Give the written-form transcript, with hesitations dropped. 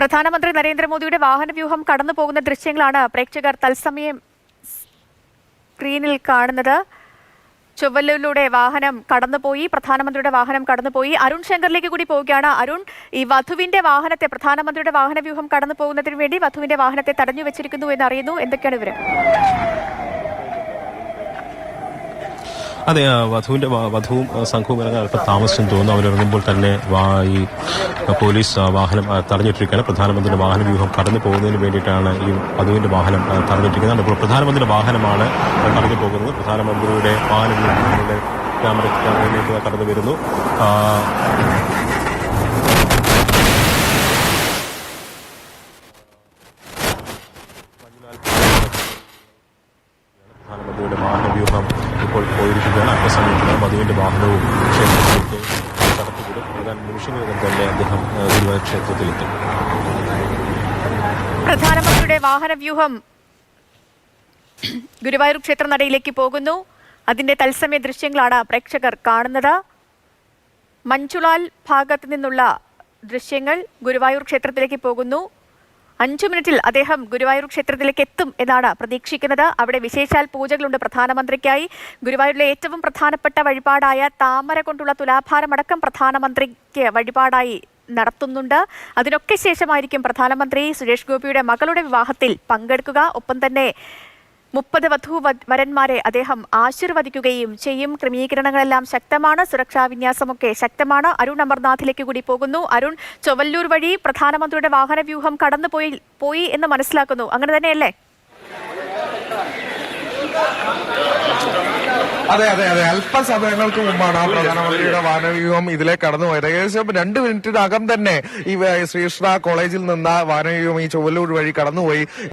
പ്രധാനമന്ത്രി നരേന്ദ്രമോദിയുടെ വാഹനവ്യൂഹം കടന്നു പോകുന്ന ദൃശ്യങ്ങളാണ് പ്രേക്ഷകർ തത്സമയം സ്ക്രീനിൽ കാണുന്നത്. ചൊവ്വല്ലൂരിലൂടെ വാഹനം കടന്നുപോയി, പ്രധാനമന്ത്രിയുടെ വാഹനം കടന്നുപോയി. അരുൺ ശങ്കറിലേക്ക് കൂടി പോവുകയാണ്. അരുൺ, ഈ വധുവിന്റെ വാഹനത്തെ, പ്രധാനമന്ത്രിയുടെ വാഹനവ്യൂഹം കടന്നു പോകുന്നതിന് വേണ്ടി വധുവിന്റെ വാഹനത്തെ തടഞ്ഞു വെച്ചിരിക്കുന്നു എന്നറിയുന്നു. എന്തൊക്കെയാണ് വിവരം? അതെ, വധുവും സംഘവും ഇറങ്ങാൻ അല്പം താമസിച്ചെന്ന് തോന്നുന്നു. അവരിറങ്ങുമ്പോൾ തന്നെ ഈ പോലീസ് വാഹനം തടഞ്ഞിട്ടിരിക്കുകയാണ്. പ്രധാനമന്ത്രിയുടെ വാഹനവ്യൂഹം കടന്നു പോകുന്നതിന് വേണ്ടിയിട്ടാണ് ഈ വധുവിന്റെ വാഹനം തടഞ്ഞിട്ടിരിക്കുന്നത്. അപ്പോൾ പ്രധാനമന്ത്രിയുടെ വാഹനമാണ് കടന്നു പോകുന്നത്. പ്രധാനമന്ത്രിയുടെ വാഹനവ്യൂഹങ്ങളുടെ ക്യാമറയിലേക്ക് കടന്നു വരുന്നു. പ്രധാനമന്ത്രിയുടെ വാഹനവ്യൂഹം ഇപ്പോൾ പോയിരിക്കുകയാണ്. അല്പസമയത്തിന് വധുവിന്റെ വാഹനവും ക്ഷേത്രത്തിലേക്ക് കടത്തിവിടും. ഏതാനും നിമിഷങ്ങളിലും തന്നെ അദ്ദേഹം ഗുരുവായൂർ ക്ഷേത്രത്തിലെത്തും. പ്രധാനമന്ത്രിയുടെ വാഹനവ്യൂഹം ഗുരുവായൂർ ക്ഷേത്ര നടയിലേക്ക് പോകുന്നു. അതിന്റെ തത്സമയ ദൃശ്യങ്ങളാണ് പ്രേക്ഷകർ കാണുന്നത്. മഞ്ചുളാൽ ഭാഗത്ത് നിന്നുള്ള ദൃശ്യങ്ങൾ. ഗുരുവായൂർ ക്ഷേത്രത്തിലേക്ക് പോകുന്നു. 5 മിനിറ്റിൽ അദ്ദേഹം ഗുരുവായൂർ ക്ഷേത്രത്തിലേക്ക് എത്തും എന്നാണ് പ്രതീക്ഷിക്കുന്നത്. അവിടെ വിശേഷാൽ പൂജകളുണ്ട് പ്രധാനമന്ത്രിക്കായി. ഗുരുവായൂരിലെ ഏറ്റവും പ്രധാനപ്പെട്ട വഴിപാടായ താമര കൊണ്ടുള്ള തുലാഭാരമടക്കം പ്രധാനമന്ത്രിക്ക് വഴിപാടായി നടത്തുന്നുണ്ട്. അതിനൊക്കെ ശേഷമായിരിക്കും പ്രധാനമന്ത്രി സുരേഷ് ഗോപിയുടെ മകളുടെ വിവാഹത്തിൽ പങ്കെടുക്കുക. ഒപ്പം തന്നെ 30 വധൂവരന്മാരെ അദ്ദേഹം ആശീർവദിക്കുകയും ചെയ്യും. ക്രമീകരണങ്ങളെല്ലാം ശക്തമാണ്, സുരക്ഷാ വിന്യാസമൊക്കെ ശക്തമാണ്. അരുൺ അമർനാഥിലേക്ക് കൂടി പോകുന്നു. അരുൺ, ചൊവ്വല്ലൂർ വഴി പ്രധാനമന്ത്രിയുടെ വാഹനവ്യൂഹം കടന്നുപോയി എന്ന് മനസ്സിലാക്കുന്നു. അങ്ങനെ തന്നെയല്ലേ? അതെ അതെ അതെ അല്പസമയങ്ങൾക്ക് മുമ്പാണ് പ്രധാനമന്ത്രിയുടെ വാഹനവ്യൂഹം ഇതിലേക്ക് കടന്നുപോയത്. ഏകദേശം 2 മിനിറ്റിനകം തന്നെ ഈ ശ്രീകൃഷ്ണ കോളേജിൽ നിന്ന് വാഹനവ്യൂഹം ഈ ചൊവ്വല്ലൂർ വഴി കടന്നുപോയി.